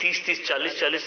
30-30, 40-40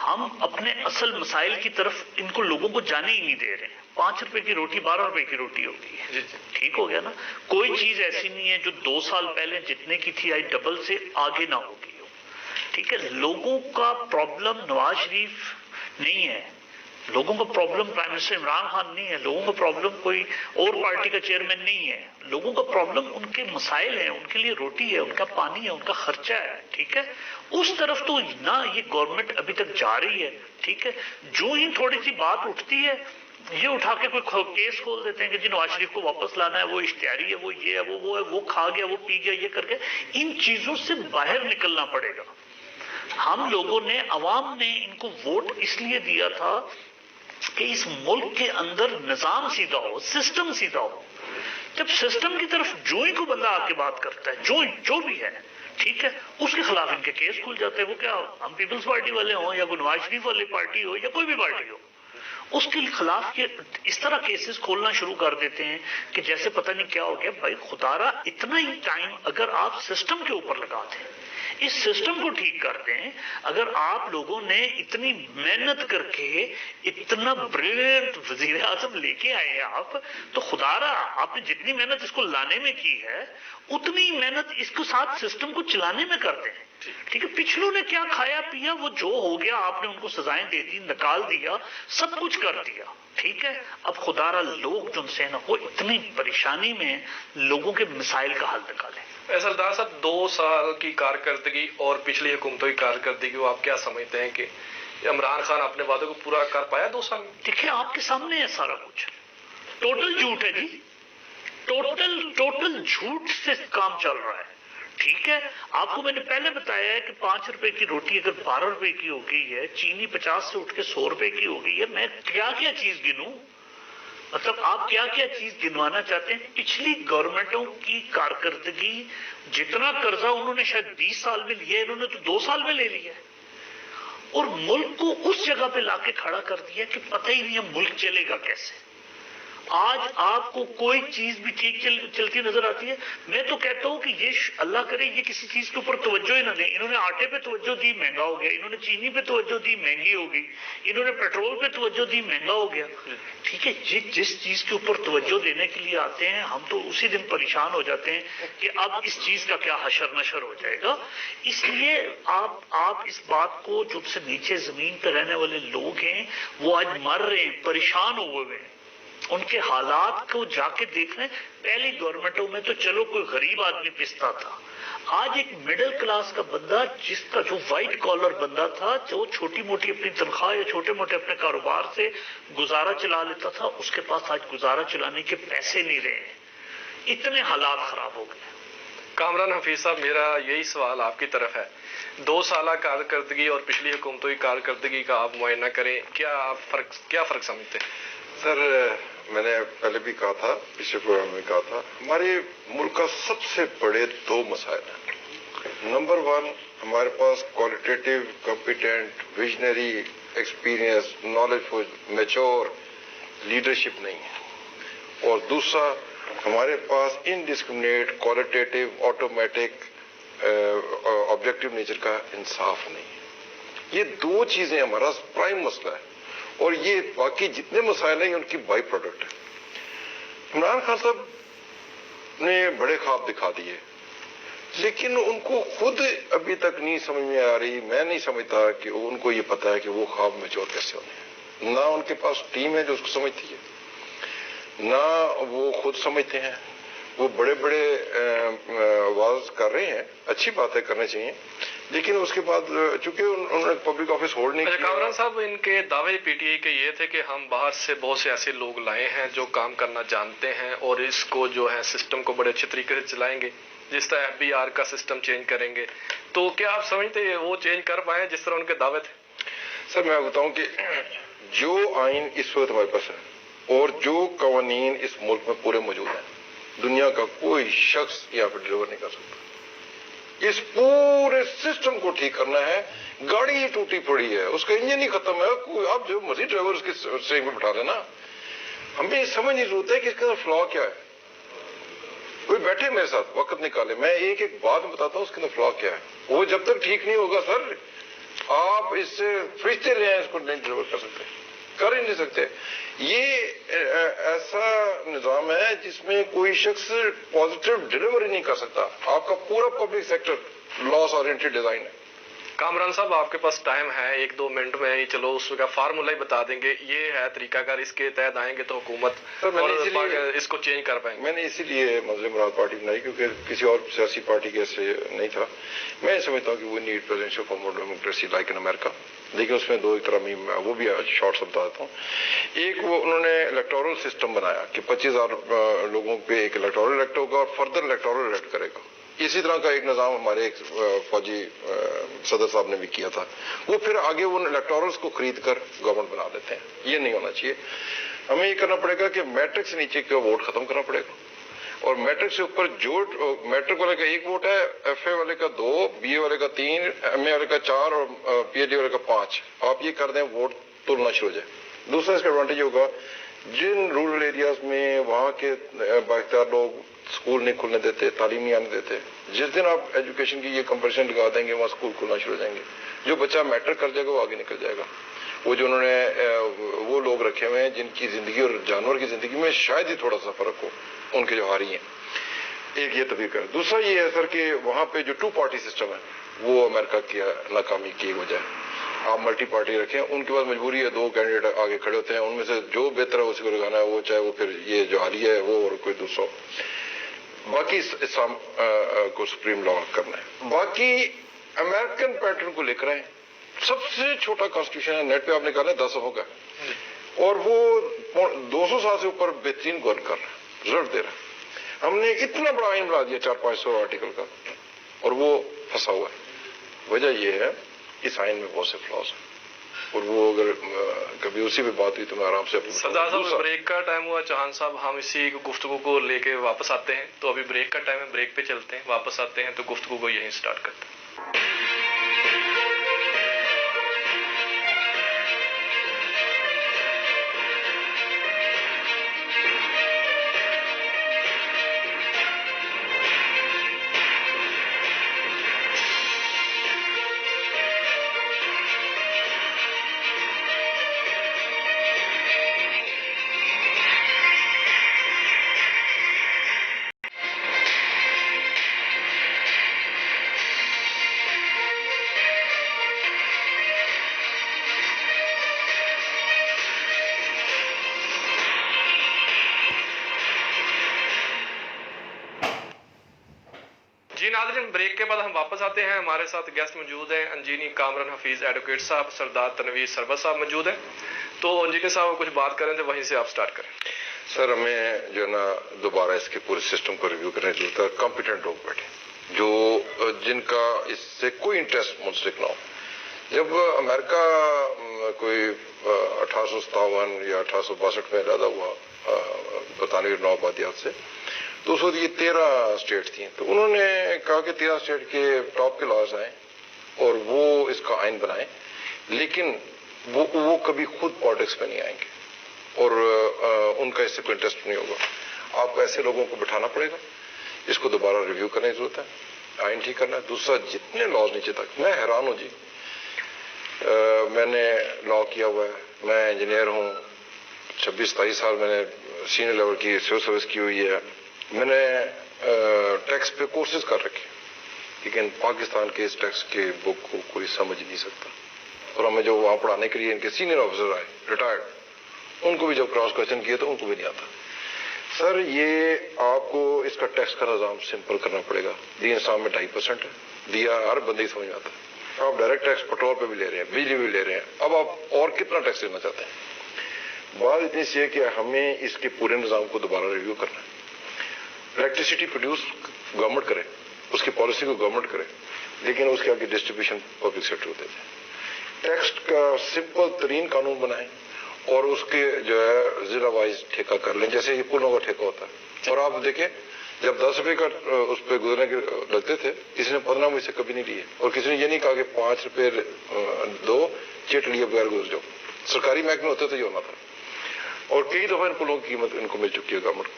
ہم اپنے اصل مسائل کی طرف ان کو لوگوں کو جانے ہی نہیں دے رہے ہیں. 5 روپے کی روٹی 12 روپے کی روٹی ہوگی. ٹھیک ہو گیا نا. کوئی چیز ایسی نہیں ہے جو 2 سال پہلے جتنے کی تھی آج ڈبل سے آگے نہ ہوگی. ٹھیک ہے. لوگوں کا پرابلم نواز شریف نہیں ہے, لوگوں کا problem prime minister Imran Khan نہیں ہے, لوگوں کا پرابلم کوئی اور پارٹی کا چیئرمین نہیں ہے. لوگوں کا پرابلم ان کے مسائل ہیں, ان کے لیے روٹی ہے, ان کا پانی ہے, ان کا خرچہ ہے. ٹھیک ہے. اس طرف تو نہ یہ گورنمنٹ ابھی تک جا رہی ہے. ٹھیک ہے. جو ہی تھوڑی سی بات اٹھتی ہے یہ اٹھا کے کوئی کیس کھول دیتے ہیں کہ جی نواز شریف کو واپس لانا ہے, وہ اشتہاری ہے, وہ یہ ہے, وہ ہے, وہ کھا گیا, وہ پی گیا, یہ کر کے. ان چیزوں سے باہر نکلنا پڑے گا. ہم لوگوں نے, عوام نے ان کو ووٹ اس لیے دیا تھا کہ اس ملک کے اندر نظام سیدھا ہو, سسٹم سیدھا ہو. جب سسٹم کی طرف جو ہی کو بندہ آ کے بات کرتا ہے, جو بھی ہے, ٹھیک ہے, اس کے خلاف ان کے کیس کھل جاتے ہیں. وہ کیا ہم پیپلز پارٹی والے ہوں یا نواز شریف والی پارٹی ہو یا کوئی بھی پارٹی ہو, اس کے خلاف یہ اس طرح کیسز کھولنا شروع کر دیتے ہیں کہ جیسے پتہ نہیں کیا ہو گیا. بھائی خدا را, اتنا ہی ٹائم اگر آپ سسٹم کے اوپر لگاتے ہیں, اس سسٹم کو ٹھیک کرتے ہیں, اگر آپ لوگوں نے اتنی محنت کر کے اتنا بریلینٹ وزیر اعظم لے کے آئے ہیں آپ, تو خدا را آپ نے جتنی محنت اس کو لانے میں کی ہے اتنی محنت اس کو ساتھ سسٹم کو چلانے میں کرتے ہیں. ٹھیک ہے. پچھلوں نے کیا کھایا پیا وہ جو ہو گیا, آپ نے ان کو سزائیں دے دی, نکال دیا, سب کچھ کر دیا. ٹھیک ہے. اب خدا را لوگ جو سے نا وہ اتنی پریشانی میں لوگوں کے مسائل کا حل نکالیں. سردار صاحب 2 سال کی کارکردگی اور پچھلی حکومتوں کی کارکردگی کو آپ کیا سمجھتے ہیں کہ عمران خان اپنے وعدوں کو پورا کر پایا 2 سال میں؟ دیکھیں آپ کے سامنے ہے سارا کچھ, ٹوٹل جھوٹ ہے جی, ٹوٹل جھوٹ سے کام چل رہا ہے. ٹھیک ہے. آپ کو میں نے پہلے بتایا ہے کہ 5 روپے کی روٹی اگر 12 روپے کی ہو گئی ہے, چینی 50 سے اٹھ کے 100 روپے کی ہو گئی ہے, میں کیا کیا چیز گنوں, مطلب آپ کیا کیا چیز گنوانا چاہتے ہیں. پچھلی گورنمنٹوں کی کارکردگی, جتنا قرضہ انہوں نے شاید 20 سال میں لیا, انہوں نے تو 2 سال میں لے لیا ہے, اور ملک کو اس جگہ پہ لا کے کھڑا کر دیا کہ پتہ ہی نہیں ہے ملک چلے گا کیسے. آج آپ کو کوئی چیز بھی ٹھیک چلتی نظر آتی ہے. میں تو کہتا ہوں کہ یہ اللہ کرے یہ کسی چیز کے اوپر توجہ ہی نہ دیں. انہوں نے آٹے پہ توجہ دی, مہنگا ہو گیا. انہوں نے چینی پہ توجہ دی, مہنگی ہوگی. انہوں نے پیٹرول پہ توجہ دی, مہنگا ہو گیا. ٹھیک ہے. جس چیز کے اوپر توجہ دینے کے لیے آتے ہیں ہم تو اسی دن پریشان ہو جاتے ہیں کہ اب اس چیز کا کیا حشر نشر ہو جائے گا. اس لیے آپ اس بات کو, جو سے نیچے زمین پہ رہنے والے لوگ ہیں وہ آج مر رہے ہیں, پریشان ہوئے ہیں, ان کے حالات کو جا کے دیکھ رہے ہیں. پہلی گورنمنٹوں میں تو چلو کوئی غریب آدمی پستا تھا, آج ایک مڈل کلاس کا بندہ, جس کا جو وائٹ کالر بندہ تھا, جو چھوٹی موٹی اپنی تنخواہ یا چھوٹے موٹے اپنے کاروبار سے گزارا چلا لیتا تھا, اس کے پاس آج گزارا چلانے کے پیسے نہیں رہے ہیں. اتنے حالات خراب ہو گئے. کامران حفیظ صاحب, میرا یہی سوال آپ کی طرف ہے. 2 سالہ کارکردگی اور پچھلی حکومتوں کی کارکردگی کا آپ معائنہ کریں, کیا فرق سمجھتے ہیں؟ سر میں نے پہلے بھی کہا تھا, پچھلے پروگرام میں کہا تھا, ہمارے ملک کا سب سے بڑے 2 مسائل ہیں. نمبر 1, ہمارے پاس qualitative, competent, visionary, experience, knowledgeful, mature leadership نہیں ہے. اور دوسرا, ہمارے پاس indiscriminate, qualitative, automatic, objective nature کا انصاف نہیں ہے. یہ 2 چیزیں ہمارا پرائم مسئلہ ہے, اور یہ باقی جتنے مسائل ہیں ان کی بائی پروڈکٹ ہے. عمران خان صاحب نے بڑے خواب دکھا دیے, لیکن ان کو خود ابھی تک نہیں سمجھ میں آ رہی. میں نہیں سمجھتا کہ ان کو یہ پتا ہے کہ وہ خواب میچور کیسے ہونے ہیں. نہ ان کے پاس ٹیم ہے جو اس کو سمجھتی ہے, نہ وہ خود سمجھتے ہیں. وہ بڑے واز کر رہے ہیں, اچھی باتیں کرنے چاہیے, لیکن اس کے بعد چونکہ انہوں نے پبلک آفس ہولڈ نہیں کیا. کامران صاحب, ان کے دعوے پی ٹی آئی کے یہ تھے کہ ہم باہر سے بہت سے ایسے لوگ لائے ہیں جو کام کرنا جانتے ہیں اور اس کو جو ہے سسٹم کو بڑے اچھے طریقے سے چلائیں گے, جس طرح FBR کا سسٹم چینج کریں گے. تو کیا آپ سمجھتے ہیں وہ چینج کر پائے جس طرح ان کے دعوے تھے؟ سر میں بتاؤں کہ جو آئین اس وقت ہمارے پاس ہے اور جو قوانین اس ملک میں پورے موجود ہیں, دنیا کا کوئی شخص یہاں پہ ڈلیور نہیں کر سکتا. اس پورے سسٹم کو ٹھیک کرنا ہے. گاڑی ہی ٹوٹی پڑی ہے, اس کا انجن ہی ختم ہے, آپ جو مرضی ڈرائیور اس کے سٹیئرنگ میں بٹھا لینا. ہمیں سمجھ نہیں ضرورت ہے کہ اس کے اندر فلا کیا ہے. کوئی بیٹھے میرے ساتھ, وقت نکالے, میں ایک بات بتاتا ہوں اس کے اندر فلا کیا ہے. وہ جب تک ٹھیک نہیں ہوگا سر, آپ اس سے فرشتے لے آئیں، اس کو نہیں ڈلیور کر سکتے، کر ہی نہیں سکتے. یہ ایسا نظام ہے جس میں کوئی شخص پازیٹیو ڈلیور ہی نہیں کر سکتا. آپ کا پورا پبلک سیکٹر لاس اورینٹڈ ڈیزائن ہے. کامران صاحب آپ کے پاس ٹائم ہے 1-2 منٹ میں ہی، چلو اس کا فارمولا ہی بتا دیں گے. یہ ہے طریقہ کار، اس کے تحت آئیں گے تو حکومت اور اس کو چینج کر پائیں گے. میں نے اسی لیے مظلوم مراد پارٹی بنائی، کیونکہ کسی اور سیاسی پارٹی کے سے نہیں تھا. میں سمجھتا ہوں کہ وہ need presidential form of democracy like in America. دیکھیں اس میں 2 طرح وہ بھی شارٹ سا بتا دیتا ہوں. ایک وہ انہوں نے الیکٹورل سسٹم بنایا کہ 25,000 لوگوں پہ ایک الیکٹورل الیکٹ ہوگا اور فردر الیکٹورل الیکٹ کرے گا. اسی طرح کا ایک نظام ہمارے ایک فوجی صدر صاحب نے بھی کیا تھا. وہ پھر آگے ان الیکٹورلز کو خرید کر گورنمنٹ بنا دیتے ہیں. یہ نہیں ہونا چاہیے. ہمیں یہ کرنا پڑے گا کہ میٹرک سے نیچے کا ووٹ ختم کرنا پڑے گا، اور میٹرک سے اوپر جو میٹرک والے کا 1 ووٹ ہے، ایف اے والے کا 2، بی اے والے کا 3، ایم اے والے کا 4 اور پی ایچ ڈی والے کا 5. آپ یہ کر دیں ووٹ تلنا شروع ہو جائے. دوسرا اس کا ایڈوانٹیج یہ ہوگا جن رورل ایریاز میں وہاں کے بااختیار لوگ اسکول نہیں کھلنے دیتے، تعلیم نہیں آنے دیتے، جس دن آپ ایجوکیشن کی یہ کمپٹیشن لگا دیں گے وہاں اسکول کھلنا شروع ہو جائیں گے. جو بچہ میٹرک کر جائے گا وہ آگے نکل جائے گا. وہ جو انہوں نے وہ لوگ رکھے ہوئے ہیں جن کی زندگی اور جانور کی زندگی میں شاید ہی تھوڑا سا فرق ہو، ان کے جو ہاری ہیں. ایک یہ تبدیل کر. دوسرا یہ ہے سر کہ وہاں پہ جو 2 پارٹی سسٹم ہے وہ امریکہ کی ناکامی کی وجہ ہے. آپ ملٹی پارٹی رکھیں، ان کے پاس مجبوری ہے 2 کینڈیڈیٹ آگے کھڑے ہوتے ہیں، ان میں سے جو بہتر ہے اسی کو لگانا ہے، وہ چاہے وہ پھر یہ جو حالیہ ہے وہ اور کوئی دوسرا. باقی اسلام کو سپریم لا کرنا ہے. باقی امریکن پیٹرن کو لے کر آئیں. سب سے چھوٹا کانسٹیٹیوشن ہے، نیٹ پہ آپ نے کہا نا 10 صفحوں کا، اور وہ 200 سال سے اوپر بہترین گورن کر رہا ہے، رزلٹ دے رہا ہے. ہم نے اتنا بڑا آئین بنا دیا 400-500 آرٹیکل کا، اور وہ پھنسا ہوا ہے. وجہ یہ ہے اس آئین میں بہت سے فلاز ہیں، اور وہ اگر کبھی اسی پہ بات ہوئی تو میں آرام سے سردار صاحب بریک کا ٹائم ہوا. چوہان صاحب ہم اسی گفتگو کو لے کے واپس آتے ہیں. تو ابھی بریک کا ٹائم ہے، بریک پہ چلتے ہیں، واپس آتے ہیں تو گفتگو کو یہیں سٹارٹ کرتے ہیں. جی ناظرین، بریک کے بعد ہم واپس آتے ہیں. ہمارے ساتھ گیسٹ موجود ہیں، انجینئر کامران حفیظ ایڈوکیٹ صاحب، سردار تنویر سربت صاحب موجود ہیں. تو انجینئر صاحب کچھ بات کریں تو وہیں سے آپ سٹارٹ کریں. سر ہمیں جو ہے نا دوبارہ اس کے پورے سسٹم کو ریویو کرنے کی ضرورت ہے. کمپیٹنٹ لوگ بیٹھے جو جن کا اس سے کوئی انٹرسٹ منسلک نہ ہو. جب امریکہ کوئی 1857 یا 1862 میں علیحدہ ہوا برطانوی نو آبادیات سے، تو اس وقت یہ 13 اسٹیٹ تھیں. تو انہوں نے کہا کہ 13 اسٹیٹ کے ٹاپ کے لاز آئیں اور وہ اس کا آئین بنائیں، لیکن وہ کبھی خود پالیٹکس میں نہیں آئیں گے اور ان کا اس سے کوئی انٹرسٹ نہیں ہوگا. آپ کو ایسے لوگوں کو بٹھانا پڑے گا. اس کو دوبارہ ریویو کرنے کی ضرورت ہے، آئین ٹھیک کرنا ہے. دوسرا، جتنے لاز نیچے تک، میں حیران ہوں جی. میں نے لا کیا ہوا ہے، میں انجینئر ہوں، 26-27 سال میں نے سینئر لیول کی سول سروس کی ہوئی ہے. میں نے ٹیکس پہ کورسز کر رکھے، لیکن پاکستان کے اس ٹیکس کے بک کو کوئی سمجھ نہیں سکتا. اور ہمیں جو وہاں پڑھانے کے لیے ان کے سینئر آفیسر آئے ریٹائرڈ، ان کو بھی جب کراس کوشچن کیے تو ان کو بھی نہیں آتا. سر یہ آپ کو اس کا ٹیکس کا نظام سمپل کرنا پڑے گا. دین اسلام میں 2.5% ہے، دیا ہر بندے ہی سمجھ میں آتا ہے. آپ ڈائریکٹ ٹیکس پٹرول پہ بھی لے رہے ہیں، بجلی بھی لے رہے ہیں، اب آپ اور کتنا ٹیکس لینا چاہتے ہیں؟ بات اتنی سی ہے کہ ہمیں اس کے پورے نظام کو دوبارہ ریویو کرنا ہے. الیکٹریسٹی پروڈیوس گورنمنٹ کرے، اس کی پالیسی کو گورنمنٹ کرے، لیکن اس کے آگے ڈسٹریبیوشن پبلک سیکٹر ہوتے تھے. ٹیکس کا سمپل ترین قانون بنائیں اور اس کے جو ہے ضلع وائز ٹھیکہ کر لیں، جیسے یہ پلوں کا ٹھیکہ ہوتا ہے. اور آپ دیکھیں جب 10 روپے کا اس پہ گزرنے کے لگتے تھے، کسی نے 15 میں سے کبھی نہیں لیے، اور کسی نے یہ نہیں کہا کہ 5 روپے دو چٹ لیے بغیر گزر جاؤ. سرکاری محکمے ہوتے تھے یہ ہونا تھا. اور کئی دفعہ ان پلوں کی قیمت ان کو مل چکی ہے گورنمنٹ.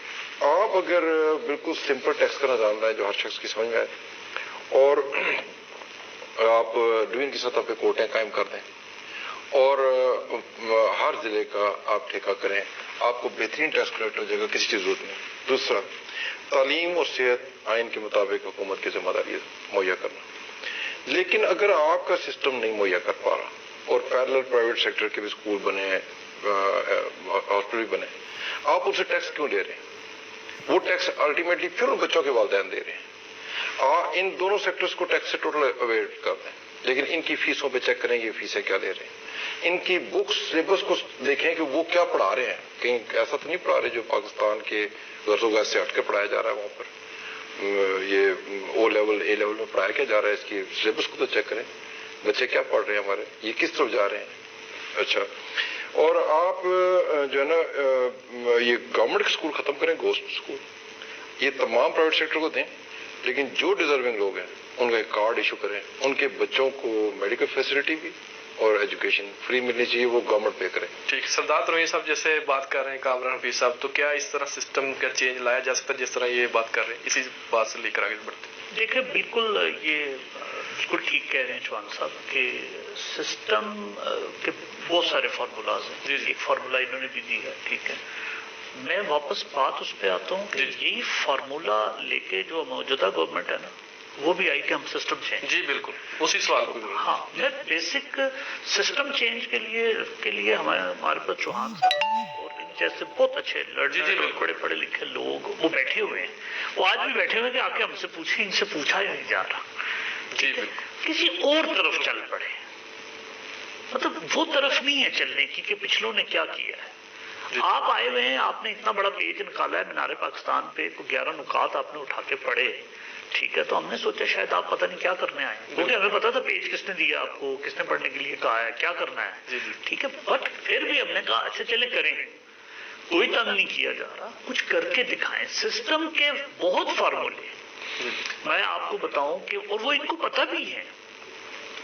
آپ اگر بالکل سمپل ٹیکس کا نظام لائیں جو ہر شخص کی سمجھ میں آئے، اور آپ ڈوین کی سطح پہ کوٹیں قائم کر دیں اور ہر ضلع کا آپ ٹھیکہ کریں. آپ کو بہترین ٹیکس کلیکٹر ہو جائے گا, کسی چیز ضرورت نہیں. دوسرا, تعلیم اور صحت آئین کے مطابق حکومت کی ذمہ داری مہیا کرنا. لیکن اگر آپ کا سسٹم نہیں مہیا کر پا رہا اور پیرلل پرائیویٹ سیکٹر کے بھی اسکول بنے ہیں, ہاسپٹل بھی بنے, آپ ان سے ٹیکس کیوں لے رہے ہیں؟ وہ ٹیکس الٹیمیٹلی پھر ان بچوں کے والدین دے رہے ہیں. ان دونوں سیکٹرز کو ٹیکس سے ٹوٹل اویئر کر دیں, لیکن ان کی فیسوں پہ چیک کریں یہ فیسیں کیا لے رہے ہیں. ان کی بکس سلیبس کو دیکھیں کہ وہ کیا پڑھا رہے ہیں. کہیں ایسا تو نہیں پڑھا رہے جو پاکستان کے غرض و غیر سے ہٹ کے پڑھایا جا رہا ہے وہاں پر. یہ او لیول اے لیول میں پڑھایا کیا جا رہا ہے, اس کی سلیبس کو تو چیک کریں. بچے کیا پڑھ رہے ہیں ہمارے, یہ کس طرف جا رہے ہیں. اچھا, اور آپ جو ہے نا یہ گورنمنٹ اسکول ختم کریں, گوسٹ اسکول, یہ تمام پرائیویٹ سیکٹر کو دیں, لیکن جو ڈیزرونگ لوگ ہیں ان کا ایک کارڈ ایشو کریں. ان کے بچوں کو میڈیکل فیسلٹی بھی اور ایجوکیشن فری ملنی چاہیے, وہ گورنمنٹ پے کرے. ٹھیک. سردار تنویر صاحب جیسے بات کر رہے ہیں کامران حفیظ صاحب, تو کیا اس طرح سسٹم کا چینج لایا جا سکتا ہے جس طرح یہ بات کر رہے ہیں, اسی بات سے لے کر آگے بڑھتے ہیں؟ دیکھیں بالکل یہ بالکل ٹھیک کہہ رہے ہیں چوہان صاحب کہ سسٹم کے بہت سارے فارمولاز ہیں. ایک فارمولا انہوں نے بھی دی ہے, ٹھیک ہے. میں واپس بات اس پہ آتا ہوں کہ یہی فارمولا لے کے جو موجودہ گورنمنٹ ہے نا وہ بھی آئی کہ ہم سسٹم چینج. جی بالکل, اسی سوال کو. ہاں, میں بیسک سسٹم چینج کے لیے ہمارے پاس چوہان صاحب اور جیسے بہت اچھے لڑکے بڑے پڑھے لکھے لوگ وہ بیٹھے ہوئے ہیں. وہ آج بھی بیٹھے ہوئے ہیں کہ آ کے ہم سے پوچھیں, ان سے پوچھا ہی نہیں جا رہا. جی کسی اور طرف چل پڑے, مطلب وہ طرف نہیں ہے چلنے کی کہ پچھلوں نے کیا کیا ہے. آپ آئے ہوئے ہیں, آپ نے اتنا بڑا پیج نکالا ہے مینار پاکستان پہ, 11 نکات آپ نے اٹھا کے پڑھے, ٹھیک ہے. تو ہم نے سوچا شاید آپ پتہ نہیں کیا کرنے آئے, کیونکہ ہمیں پتا تھا پیج کس نے دیا آپ کو, کس نے پڑھنے کے لیے کہا ہے, کیا کرنا ہے, ٹھیک ہے. بٹ پھر بھی ہم نے کہا اچھا چلے کریں, کوئی تنگ نہیں کیا جا رہا, کچھ کر کے دکھائیں. سسٹم کے بہت فارمولے میں آپ کو بتاؤں کہ, اور وہ ان کو پتہ بھی ہے,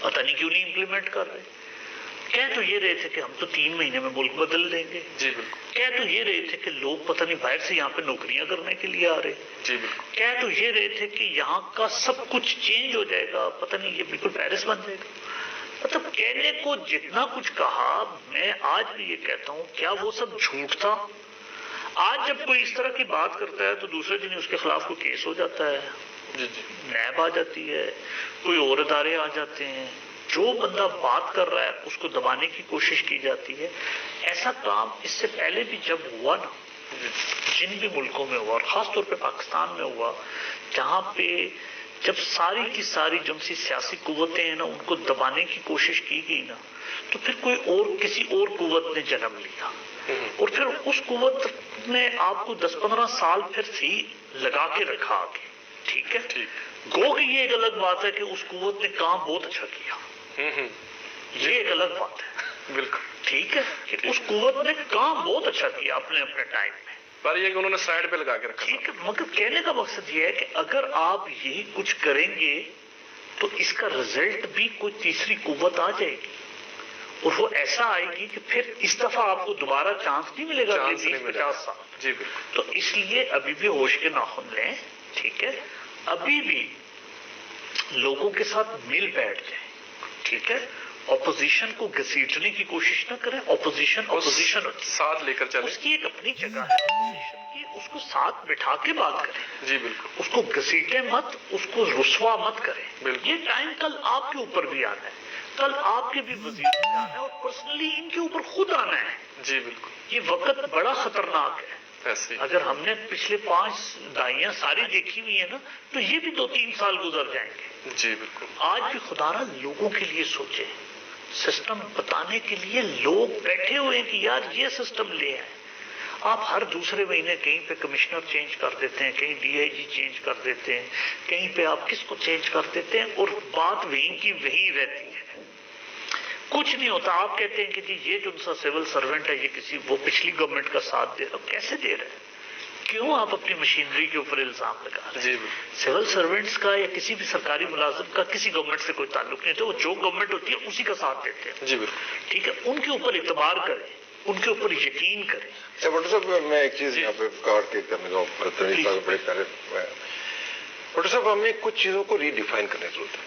پتہ نہیں کیوں نہیں امپلیمنٹ کر رہے. کہہ تو یہ رہے تھے کہ ہم تو 3 مہینے میں ملک بدل دیں گے. جی بالکل. کہہ تو یہ رہے تھے کہ لوگ پتہ نہیں باہر سے یہاں پہ نوکریاں کرنے کے لیے آ رہے. جی بالکل. کہہ تو یہ رہے تھے کہ یہاں کا سب کچھ چینج ہو جائے گا, پتہ نہیں یہ بالکل پیرس بن جائے گا. مطلب کہنے کو جتنا کچھ کہا, میں آج بھی یہ کہتا ہوں کیا وہ سب جھوٹ تھا؟ آج جب کوئی اس طرح کی بات کرتا ہے تو دوسرے دن اس کے خلاف کوئی کیس ہو جاتا ہے, نیب آ جاتی ہے, کوئی اور ادارے آ جاتے ہیں. جو بندہ بات کر رہا ہے اس کو دبانے کی کوشش کی جاتی ہے. ایسا کام اس سے پہلے بھی جب ہوا نا, جن بھی ملکوں میں ہوا, اور خاص طور پہ پاکستان میں ہوا, جہاں پہ جب ساری کی ساری جو سی سیاسی قوتیں ہیں نا ان کو دبانے کی کوشش کی گئی نا, تو پھر کوئی اور کسی اور قوت نے جنم لیا, اور پھر اس قوت نے آپ کو 10-15 سال پھر سے لگا کے رکھا آگے, ٹھیک ہے. گو کہ یہ ایک الگ بات ہے کہ اس قوت نے کام بہت اچھا کیا, یہ ایک الگ بات ہے, بالکل ٹھیک ہے, کہ اس قوت نے کام بہت اچھا کیا اپنے ٹائم میں, پر یہ کہ انہوں نے سائڈ پہ لگا کے رکھا. ٹھیک ہے. مگر کہنے کا مقصد یہ ہے کہ اگر آپ یہی کچھ کریں گے تو اس کا رزلٹ بھی کوئی تیسری قوت آ جائے گی, اور وہ ایسا آئے گی کہ پھر اس دفعہ آپ کو دوبارہ چانس نہیں ملے گا 20-50 سال. جی بالکل. تو اس لیے ابھی بھی ہوش کے ناخن لیں, ٹھیک ہے. ابھی بھی لوگوں کے ساتھ مل بیٹھ جائیں, ٹھیک ہے. اپوزیشن کو گھسیٹنے کی کوشش نہ کریں. اپوزیشن ساتھ لے کر چلیں, اس کی ایک اپنی جگہ ہے اپوزیشن کی, اس کو ساتھ بٹھا کے بات کریں. جی بالکل. اس کو گھسیٹیں مت, اس کو رسوا مت کریں. بالکل. یہ ٹائم کل آپ کے اوپر بھی آنا ہے, کل آپ کے بھی وزیر میں آنا ہے, اور پرسنلی ان کے اوپر خود آنا ہے. جی بالکل. یہ وقت بڑا خطرناک ہے. اگر ہم نے پچھلے 5 دہائیاں ساری دیکھی ہوئی ہیں نا, تو یہ بھی 2-3 سال گزر جائیں گے. جی بالکل. آج بھی خدا را لوگوں کے لیے سوچے, سسٹم بتانے کے لیے لوگ بیٹھے ہوئے ہیں کہ یار یہ سسٹم لے آئے. آپ ہر دوسرے مہینے کہیں پہ کمشنر چینج کر دیتے ہیں, کہیں DIG چینج کر دیتے ہیں, کہیں پہ آپ کس کو چینج کر دیتے ہیں, اور بات وہیں کی وہیں رہتی ہے, کچھ نہیں ہوتا. آپ کہتے ہیں کہ جی یہ جو سا سول سرونٹ ہے یہ کسی وہ پچھلی گورنمنٹ کا ساتھ دے رہا, کیسے دے رہے ہیں, کیوں آپ اپنی مشینری کے اوپر الزام لگا رہے ہیں؟ سول سرونٹس کا یا کسی بھی سرکاری ملازم کا کسی گورنمنٹ سے کوئی تعلق نہیں ہوتا, وہ جو گورنمنٹ ہوتی ہے اسی کا ساتھ دیتے ہیں. جی بالکل. ٹھیک ہے. ان کے اوپر اعتبار کریں, ان کے اوپر یقین کریں. ڈاکٹر صاحب میں ایک چیز یہاں پہ کاٹ کے کرنے کا بڑے پیارے, ڈاکٹر صاحب ہمیں کچھ چیزوں کو ری ڈیفائن کرنے کی ضرورت ہے.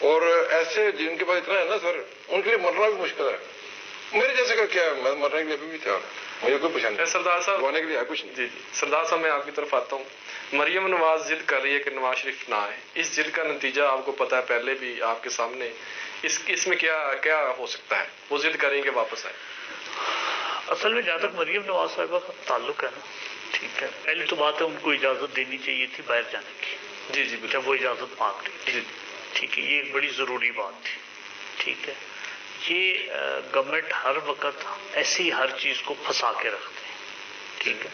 اور ایسے جن کے پاس اتنا ہے نا سر، ان کے لیے مرنا بھی مشکل ہے. میرے جیسے کا کیا ہے، میں مرنے کے لیے ابھی بھی تیار ہوں، مجھے کوئی پریشانی نہیں. سردار صاحب گوانے کے لیے ہے کچھ نہیں. جی سردار صاحب میں آپ کی طرف آتا ہوں. مریم نواز ضد کر رہی ہے کہ نواز شریف نہ آئے. اس ضد کا نتیجہ آپ کو پتا ہے، پہلے بھی آپ کے سامنے. اس میں کیا ہو سکتا ہے؟ وہ ضد کریں گے واپس آئے. اصل میں جہاں تک مریم نواز صاحبہ کا تعلق ہے نا، ٹھیک ہے، پہلی تو بات ہے ان کو اجازت دینی چاہیے تھی باہر جانے کی. جی جی جب وہ اجازت مانگ رہی تھی، جی ٹھیک ہے، یہ ایک بڑی ضروری بات تھی. ٹھیک ہے، یہ گورنمنٹ ہر وقت ایسی ہر چیز کو پھنسا کے رکھتے ہیں. ٹھیک ہے،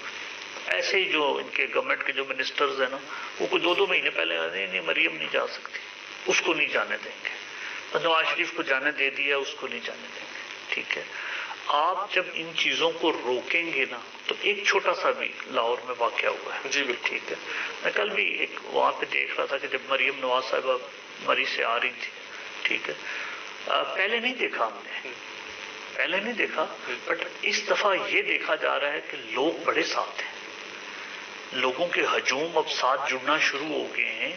ایسے ہی جو ان کے گورنمنٹ کے جو منسٹرز ہیں نا، وہ کوئی 2 مہینے پہلے نہیں مریم نہیں جا سکتی، اس کو نہیں جانے دیں گے. نواز شریف کو جانے دے دیا، اس کو نہیں جانے دیں گے. ٹھیک ہے، آپ جب ان چیزوں کو روکیں گے نا، تو ایک چھوٹا سا بھی لاہور میں واقعہ ہوا ہے. جی بالکل. ٹھیک ہے، میں کل بھی ایک وہاں پہ دیکھ رہا تھا کہ جب مریم نواز صاحبہ مری سے آ رہی تھی، ٹھیک ہے، پہلے نہیں دیکھا ہم نے، پہلے نہیں دیکھا، بٹ اس دفعہ یہ دیکھا جا رہا ہے کہ لوگ بڑے ساتھ ہیں. لوگوں کے ہجوم اب ساتھ جڑنا شروع ہو گئے ہیں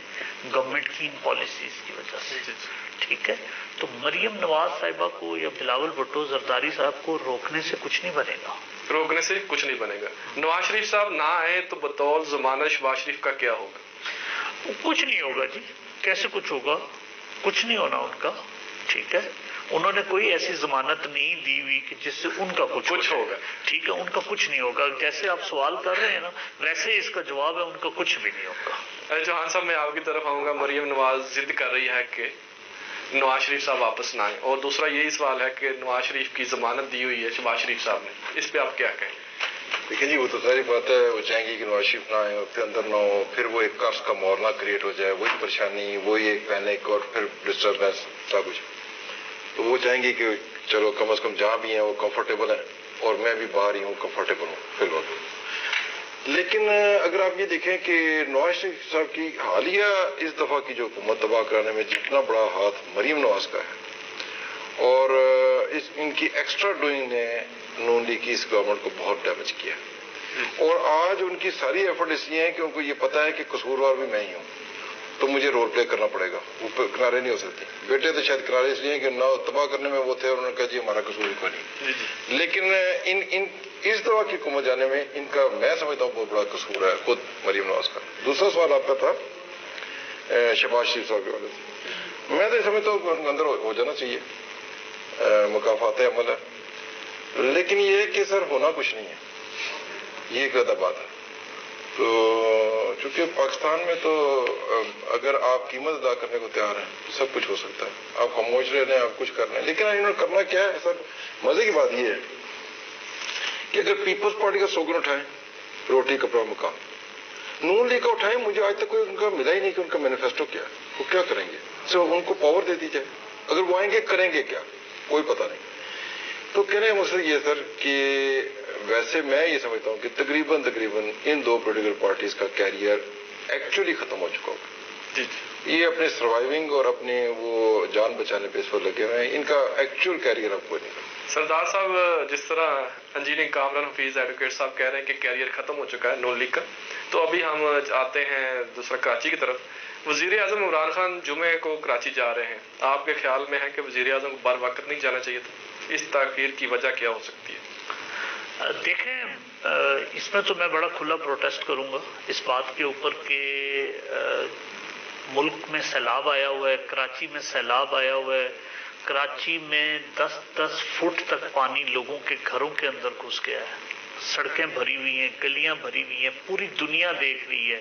گورنمنٹ کی ان پالیسیز کی وجہ سے. ٹھیک ہے، تو مریم نواز صاحبہ کو یا بلاول بھٹو زرداری صاحب کو روکنے سے کچھ نہیں بنے گا. روکنے سے کچھ نہیں بنے گا. نواز شریف صاحب نہ آئے تو بطور ضمانت شہباز شریف کا کیا ہوگا؟ کچھ نہیں ہوگا جی، کیسے کچھ ہوگا؟ کچھ نہیں ہونا ان کا. ٹھیک ہے، انہوں نے کوئی ایسی ضمانت نہیں دی ہوئی کہ جس سے ان کا کچھ ہوگا. ٹھیک ہے، ان کا کچھ نہیں ہوگا. جیسے آپ سوال کر رہے ہیں نا، ویسے اس کا جواب ہے ان کا کچھ بھی نہیں ہوگا. چوہان صاحب میں آپ کی طرف آؤں گا. مریم نواز ضد کر رہی ہے کہ نواز شریف صاحب واپس نہ آئے، اور دوسرا یہی سوال ہے کہ نواز شریف کی ضمانت دی ہوئی ہے شہباز شریف صاحب نے، اس پہ آپ کیا کہیں؟ دیکھیں جی، وہ تو ساری بات ہے، وہ چاہیں گے کہ نواز شریف نہ آئے اور پھر اندر نہ ہو، پھر وہ ایک قرض کا مورنا کریٹ ہو جائے، وہی پریشانی، وہی ایک پینک اور پھر ڈسٹربنس سب کچھ. تو وہ چاہیں گے کہ چلو کم از کم جہاں بھی ہیں وہ کمفرٹیبل ہیں، اور میں بھی باہر ہی ہوں، کمفرٹیبل ہوں فی الوقت. لیکن اگر آپ یہ دیکھیں کہ نواز شریف صاحب کی حالیہ اس دفعہ کی جو حکومت تباہ کرانے میں جتنا بڑا ہاتھ مریم نواز کا ہے، اور ان کی ایکسٹرا ڈوئنگ نے نون لیگ کی اس گورنمنٹ کو بہت ڈیمیج کیا. اور آج ان کی ساری ایفرٹ اس لیے ہیں کہ ان کو یہ پتا ہے کہ قصوروار بھی میں ہی ہوں، تو مجھے رول پلے کرنا پڑے گا. وہ کنارے نہیں ہو سکتی. بیٹے تو شاید کنارے اس لیے کہ نہ تباہ کرنے میں وہ تھے، اور انہوں نے کہا جی ہمارا قصور ہی کوئی نہیں. لیکن اس دفعہ کی حکومت جانے میں ان کا میں سمجھتا ہوں بہت بڑا قصور ہے خود مریم نواز کا. دوسرا سوال آپ کا تھا شہباز شریف صاحب کے والے سے. میں تو سمجھتا ہوں کہ اندر ہو جانا چاہیے، مکافات عمل ہے. لیکن یہ کہ سر ہونا کچھ نہیں ہے، یہ ایک غلط بات ہے. تو چونکہ پاکستان میں تو اگر آپ قیمت ادا کرنے کو تیار ہیں تو سب کچھ ہو سکتا ہے. آپ خاموش رہ رہے ہیں، آپ کچھ کر رہے ہیں، لیکن انہوں نے کرنا کیا ہے سر؟ مزے کی بات یہ ہے کہ اگر پیپلز پارٹی کا سلوگن اٹھائیں، روٹی کپڑا مکان، نون لیگ کا اٹھائیں، مجھے آج تک کوئی ان کا ملا ہی نہیں کہ ان کا مینیفیسٹو کیا ہے، وہ کیا کریں گے. ان کو پاور دے دی جائے، اگر وہ آئیں گے کریں گے کیا، کوئی پتہ نہیں. تو کہنے کا مقصد یہ سر کہ ویسے میں یہ سمجھتا ہوں کہ تقریباً ان 2 پولیٹیکل پارٹیز کا کیریئر ایکچولی ختم ہو چکا ہوگا. یہ اپنے سروائیونگ اور اپنے وہ جان بچانے پہ اس پر لگے ہوئے ہیں. ان کا ایکچوئل کیریئر اب کوئی نہیں. سردار صاحب جس طرح انجینئر کامران حفیظ ایڈوکیٹ صاحب کہہ رہے ہیں کہ کیریئر ختم ہو چکا ہے نون لیگ کا، تو ابھی ہم آتے ہیں دوسرا کراچی کی طرف. وزیر اعظم عمران خان جمعے کو کراچی جا رہے ہیں. آپ کے خیال میں ہے کہ وزیر اعظم کو بر وقت نہیں جانا چاہیے تھا؟ اس تاخیر کی وجہ کیا ہو سکتی ہے؟ دیکھیں، اس میں تو میں بڑا کھلا پروٹیسٹ کروں گا اس بات کے اوپر کہ ملک میں سیلاب آیا ہوا ہے، کراچی میں سیلاب آیا ہوا ہے. کراچی میں 10 فٹ تک پانی لوگوں کے گھروں کے اندر گھس گیا ہے. سڑکیں بھری ہوئی ہیں، گلیاں بھری ہوئی ہیں، پوری دنیا دیکھ رہی ہے.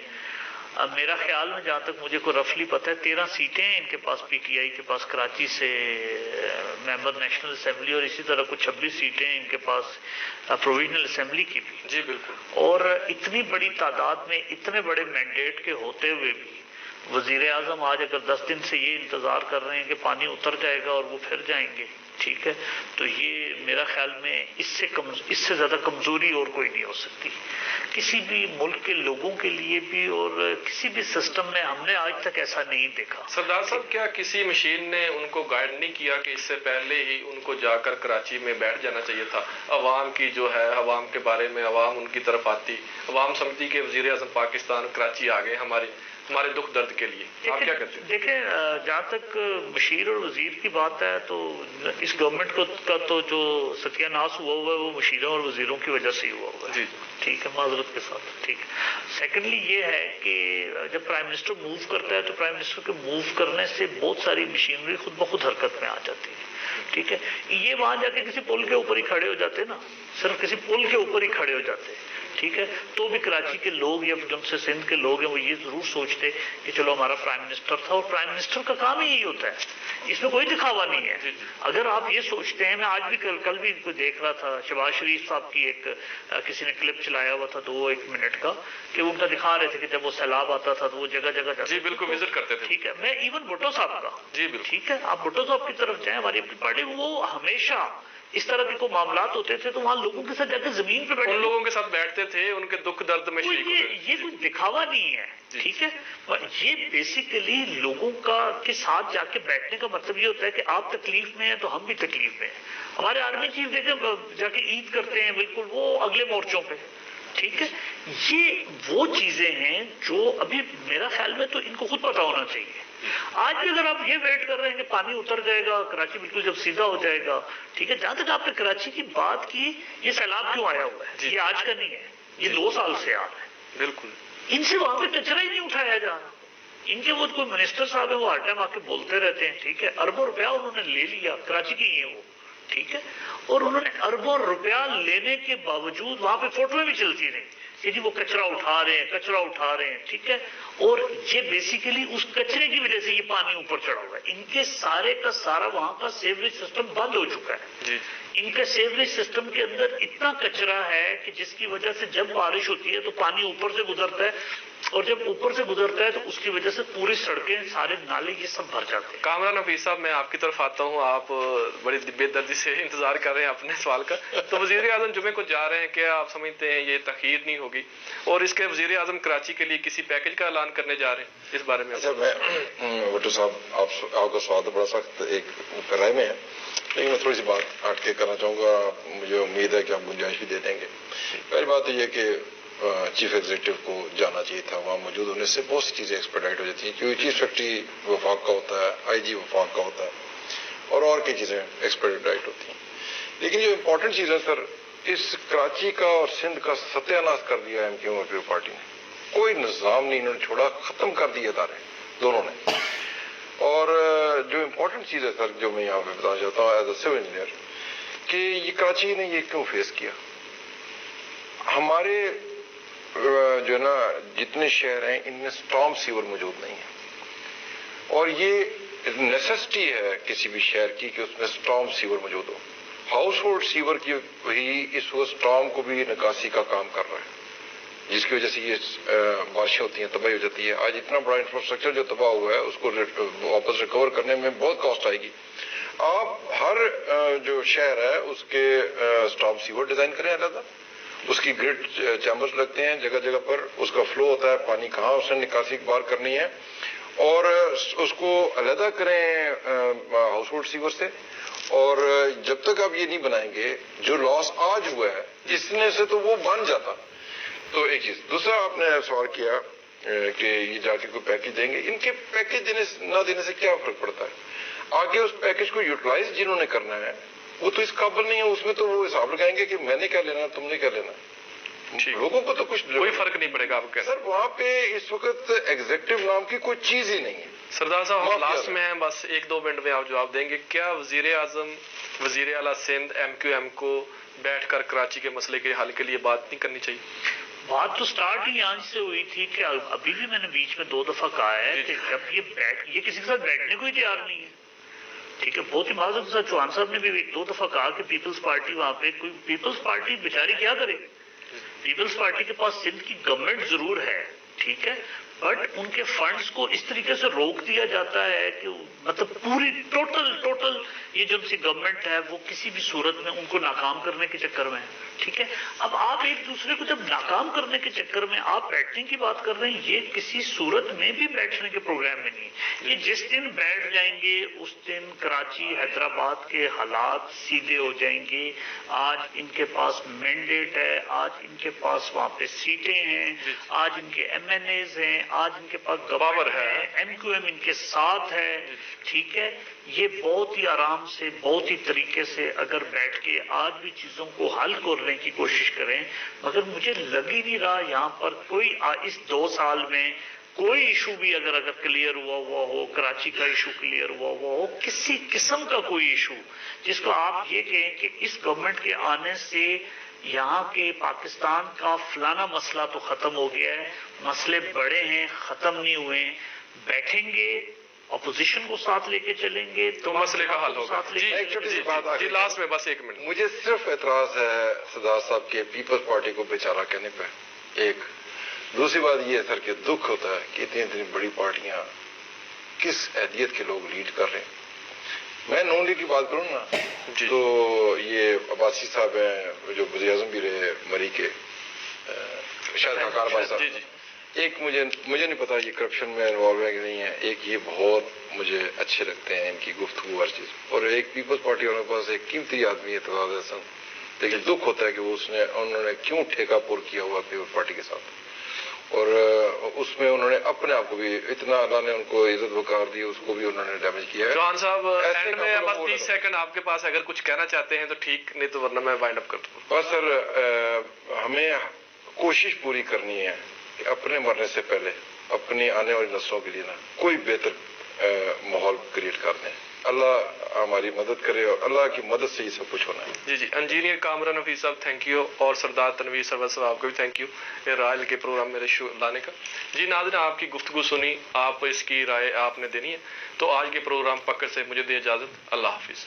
اب میرا خیال میں جہاں تک مجھے کو رفلی پتہ ہے 13 سیٹیں ہیں ان کے پاس، پی ٹی آئی کے پاس کراچی سے ممبر نیشنل اسمبلی، اور اسی طرح کچھ 26 سیٹیں ہیں ان کے پاس پروویژنل اسمبلی کی بھی. جی بالکل. اور اتنی بڑی تعداد میں اتنے بڑے مینڈیٹ کے ہوتے ہوئے بھی وزیر اعظم آج اگر 10 دن سے یہ انتظار کر رہے ہیں کہ پانی اتر جائے گا اور وہ پھر جائیں گے، ٹھیک ہے، تو یہ میرا خیال میں اس سے زیادہ کمزوری اور کوئی نہیں ہو سکتی کسی بھی ملک کے لوگوں کے لیے بھی، اور کسی بھی سسٹم میں ہم نے آج تک ایسا نہیں دیکھا. سردار صاحب کیا کسی مشین نے ان کو گائیڈ نہیں کیا کہ اس سے پہلے ہی ان کو جا کر کراچی میں بیٹھ جانا چاہیے تھا؟ عوام کی جو ہے، عوام کے بارے میں عوام ان کی طرف آتی، عوام سمجھتی کہ وزیر اعظم پاکستان کراچی آ گئے، ہماری ہمارے دکھ درد کے لیے. آپ کیا کہتے ہیں؟ دیکھیں جہاں تک مشیر اور وزیر کی بات ہے تو اس گورنمنٹ کا تو جو ستیہ ناش ہوا ہے وہ مشیروں اور وزیروں کی وجہ سے ہی ہوا ہے. جی ٹھیک ہے، معذرت کے ساتھ. ٹھیک ہے. سیکنڈلی یہ ہے کہ جب پرائم منسٹر موو کرتا ہے تو پرائم منسٹر کے موو کرنے سے بہت ساری مشینری خود بخود حرکت میں آ جاتی ہے. ٹھیک ہے. یہ وہاں جا کے کسی پل کے اوپر ہی کھڑے ہو جاتے نا، صرف کسی پل کے اوپر ہی کھڑے ہو جاتے. ٹھیک ہے. تو بھی کراچی کے لوگ یا جن سے سندھ کے لوگ ہیں وہ یہ ضرور سوچتے کہ چلو ہمارا پرائم منسٹر تھا، اور پرائم منسٹر کا کام ہی یہی ہوتا ہے، اس میں کوئی دکھاوا نہیں ہے. اگر آپ یہ سوچتے ہیں، میں آج بھی کل بھی دیکھ رہا تھا شہباز شریف صاحب کی ایک کسی نے کلپ چلایا ہوا تھا 2-1 منٹ کا کہ ان کا دکھا رہے تھے کہ جب وہ سیلاب آتا تھا تو وہ جگہ جگہ جاتے. جی بالکل وزٹ کرتے تھے. ٹھیک ہے. میں ایون بھٹو صاحب کا. جی بالکل. ٹھیک ہے. آپ بھٹو صاحب کی طرف جائیں، ہماری اپنی پارٹی، وہ ہمیشہ اس طرح کے کوئی معاملات ہوتے تھے تو وہاں لوگوں کے ساتھ جا کے زمین پہ بیٹھے، ان لوگوں کے ساتھ بیٹھتے تھے، ان کے دکھ درد میں شریک ہوتے تھے. یہ کوئی دکھاوا نہیں ہے. ٹھیک ہے. یہ بیسیکلی لوگوں کے ساتھ جا کے بیٹھنے کا مطلب یہ ہوتا ہے کہ آپ تکلیف میں ہیں تو ہم بھی تکلیف میں ہیں. ہمارے آرمی چیف دیکھیں جا کے عید کرتے ہیں بالکل وہ اگلے مورچوں پہ. ٹھیک ہے. یہ وہ چیزیں ہیں جو ابھی میرا خیال میں تو ان کو خود پتہ ہونا چاہیے. آج بھی اگر آپ یہ ویٹ کر رہے ہیں کہ پانی اتر جائے گا، کراچی بالکل جب سیدھا ہو جائے گا. ٹھیک ہے. جہاں تک آپ نے کراچی کی بات کی، یہ سیلاب کیوں آیا ہوا ہے؟ یہ آج کا نہیں ہے، یہ 2 سال سے آ رہا ہے. بالکل. ان سے وہاں پہ کچرا ہی نہیں اٹھایا جا رہا. ان کے وہ کوئی منسٹر صاحب ہیں وہ ہر ٹائم آ کے بولتے رہتے ہیں. ٹھیک ہے. اربوں روپیہ انہوں نے لے لیا، کراچی کی ہیں وہ. ٹھیک ہے. اور انہوں نے اربوں روپیہ لینے کے باوجود وہاں پہ فوٹویں بھی چلتی رہی کہ جی وہ کچرا اٹھا رہے ہیں، کچرا اٹھا رہے ہیں. ٹھیک ہے. اور یہ بیسیکلی اس کچرے کی وجہ سے یہ پانی اوپر چڑھا ہوا ہے. ان کے سارے کا سارا وہاں کا سیوریج سسٹم بند ہو چکا ہے. جی. ان کے سیوریج سسٹم کے اندر اتنا کچرا ہے کہ جس کی وجہ سے جب بارش ہوتی ہے تو پانی اوپر سے گزرتا ہے، اور جب اوپر سے گزرتا ہے تو اس کی وجہ سے پوری سڑکیں، سارے نالے یہ سب بھر جاتے ہیں. کامران حفیظ صاحب، میں آپ کی طرف آتا ہوں. آپ بڑی بے دردی سے انتظار کر رہے ہیں اپنے سوال کا. تو وزیر اعظم جمعے کو جا رہے ہیں، کیا آپ سمجھتے ہیں یہ تاخیر نہیں ہوگی؟ اور اس کے وزیر اعظم کراچی کے لیے کسی پیکج کا اعلان کرنے جا رہے ہیں، اس بارے میں؟ اچھا، میں بھٹو صاحب آپ کا سوال تو بڑا سخت ایک رائے میں ہے، لیکن میں تھوڑی سی بات ہٹ کے کرنا چاہوں گا. مجھے امید ہے کہ آپ گنجائش بھی دے دیں گے. پہلی بات یہ کہ چیف ایگزیکٹو کو جانا چاہیے تھا. وہاں موجود ہونے سے بہت سی چیزیں ایکسپیڈائٹ ہو جاتی ہیں، کیونکہ چیف سیکرٹری وفاق کا ہوتا ہے، آئی جی وفاق کا ہوتا ہے، اور کئی چیزیں ایکسپیڈائٹ ہوتی ہیں. لیکن جو امپورٹنٹ چیز ہے سر، اس کراچی کا اور سندھ کا ستیہ ناش کر دیا ایم کیو پارٹی نے. کوئی نظام نہیں انہوں نے چھوڑا، ختم کر دیے ادارے دونوں نے. اور جو امپورٹنٹ چیز ہے سر، جو میں یہاں پہ بتانا چاہتا ہوں ایز اے سول انجینئر، کہ یہ کراچی نے یہ کیوں فیس کیا. ہمارے جو ہے نا جتنے شہر ہیں ان میں اسٹارم سیور موجود نہیں ہے، اور یہ نیسسٹی ہے کسی بھی شہر کی کہ اس میں اسٹارم سیور موجود ہو. ہاؤس ہولڈ سیور کی وہی اس وقت اسٹارم کو بھی نکاسی کا کام کر رہا ہے، جس کی وجہ سے یہ بارشیں ہوتی ہیں، تباہی ہو جاتی ہے. آج اتنا بڑا انفراسٹرکچر جو تباہ ہوا ہے اس کو واپس ریکور کرنے میں بہت کاسٹ آئے گی. آپ ہر جو شہر ہے اس کے اسٹارم سیور ڈیزائن کریں علیحدہ، اس کی گریڈ چیمبرز لگتے ہیں جگہ جگہ پر، اس کا فلو ہوتا ہے، پانی کہاں اس نے نکاسی بار کرنی ہے، اور اس کو علیحدہ کریں ہاؤس ہولڈ سیور سے. اور جب تک آپ یہ نہیں بنائیں گے، جو لاس آج ہوا ہے اس نے سے تو وہ بن جاتا. تو ایک چیز. دوسرا آپ نے سوال کیا کہ یہ جا کے کوئی پیکج دیں گے. ان کے پیکج نہ دینے سے کیا فرق پڑتا ہے؟ آگے اس پیکج کو یوٹیلائز جنہوں نے کرنا ہے وہ تو اس قابل نہیں ہے، اس میں تو وہ حساب لگائیں گے کہ میں نے کیا لینا، تم نے کیا لینا. لوگوں کو تو کچھ کوئی فرق نہیں پڑے گا. آپ کہتے ہیں سر وہاں پہ اس وقت ایگزیکٹو نام کی کوئی چیز ہی نہیں ہے. سردار صاحب ہم لاسٹ میں ہیں، بس 1-2 منٹ میں آپ جواب دیں گے. کیا وزیر اعظم، وزیر اعلیٰ سندھ، ایم کیو ایم کو بیٹھ کر کراچی کے مسئلے کے حل کے لیے بات نہیں کرنی چاہیے؟ بات تو سٹارٹ ہی یہاں سے ہوئی تھی کہ ابھی بھی میں نے بیچ میں 2 دفعہ کہا ہے کہ جب یہ کسی کے ساتھ بیٹھنے کو ہی تیار نہیں ہے. ٹھیک ہے. بہت ہی معذرت کے ساتھ چوہان صاحب نے بھی 2 دفعہ کہا کہ پیپلز پارٹی وہاں پہ، کوئی پیپلز پارٹی بیچاری کیا کرے. پیپلز پارٹی کے پاس سندھ کی گورنمنٹ ضرور ہے، ٹھیک ہے، بٹ ان کے فنڈز کو اس طریقے سے روک دیا جاتا ہے کہ مطلب پوری ٹوٹل یہ جو ان کی گورنمنٹ ہے وہ کسی بھی صورت میں ان کو ناکام کرنے کے چکر میں ہے. ٹھیک ہے. اب آپ ایک دوسرے کو جب ناکام کرنے کے چکر میں آپ بیٹھنے کی بات کر رہے ہیں، یہ کسی صورت میں بھی بیٹھنے کے پروگرام میں نہیں. یہ جس دن بیٹھ جائیں گے اس دن کراچی حیدرآباد کے حالات سیدھے ہو جائیں گے. آج ان کے پاس مینڈیٹ ہے، آج ان کے پاس وہاں پہ سیٹیں ہیں، آج ان کے ایم این ایز ہیں، آج ان کے پاس پاور گورنمنٹ ہے، ہے، ایم کیو ایم ان کے ساتھ ہے، ٹھیک ہے، یہ بہت ہی آرام سے بہت ہی طریقے سے اگر بیٹھ کے آج بھی چیزوں کو حل کرنے کی کوشش کریں، مگر مجھے لگ ہی نہیں رہا یہاں پر کوئی اس 2 سال میں کوئی ایشو بھی اگر کلیئر ہوا ہو، کراچی کا ایشو کلیئر ہوا ہو، کسی قسم کا کوئی ایشو جس کو آپ یہ کہیں کہ اس گورنمنٹ کے آنے سے یہاں کے پاکستان کا فلانا مسئلہ تو ختم ہو گیا ہے، مسئلے بڑے ہیں، ختم نہیں ہوئے، بیٹھیں گے، اپوزیشن کو ساتھ لے کے چلیں گے تو مسئلے کا حل ہوگا۔ ساتھ لے کے ایک چھوٹی سی بات جی لاسٹ میں بس 1 منٹ۔ مجھے صرف اعتراض ہے سردار صاحب کے پیپلز پارٹی کو بیچارہ کہنے پہ، ایک دوسری بات یہ ہے سر کہ دکھ ہوتا ہے کہ اتنی بڑی پارٹیاں کس اہلیت کے لوگ لیڈ کر رہے ہیں۔ میں نون لیگ کی بات کروں نا تو یہ عباسی صاحب ہیں جو وزیر اعظم بھی رہے مری کے، شاید کاکار بھائی صاحب، ایک مجھے نہیں پتا یہ کرپشن میں انوالو ہے کہ نہیں ہے، ایک یہ بہت مجھے اچھے لگتے ہیں ان کی گفتگو ہر چیز، اور ایک پیپلز پارٹی والوں کے پاس ایک قیمتی آدمی ہے اعتراض حسن، لیکن دکھ ہوتا ہے کہ انہوں نے کیوں ٹھیکہ پور کیا ہوا پیپلز پارٹی کے ساتھ، اور اس میں انہوں نے اپنے آپ کو بھی اتنا اللہ نے ان کو عزت وقار دی، اس کو بھی انہوں نے ڈیمیج کیا ہے۔ چوہان صاحب اینڈ میں بس 30 سیکنڈ آپ کے پاس، اگر کچھ کہنا چاہتے ہیں تو ٹھیک، نہیں تو ورنہ میں وائنڈ اپ کر دوں۔ بس سر ہمیں کوشش پوری کرنی ہے کہ اپنے مرنے سے پہلے اپنی آنے والی نسلوں کے لیے نا کوئی بہتر ماحول کریٹ کر دیں۔ اللہ ہماری مدد کرے اور اللہ کی مدد سے یہ سب کچھ ہونا ہے۔ جی انجینئر کامران حفیظ صاحب تھینک یو، اور سردار تنویر سرور صاحب آپ کو بھی تھینک یو رائل کے پروگرام میرے شو لانے کا۔ جی ناظرین، آپ کی گفتگو سنی، آپ اس کی رائے آپ نے دینی ہے، تو آج کے پروگرام پکڑ سے مجھے دے اجازت، اللہ حافظ۔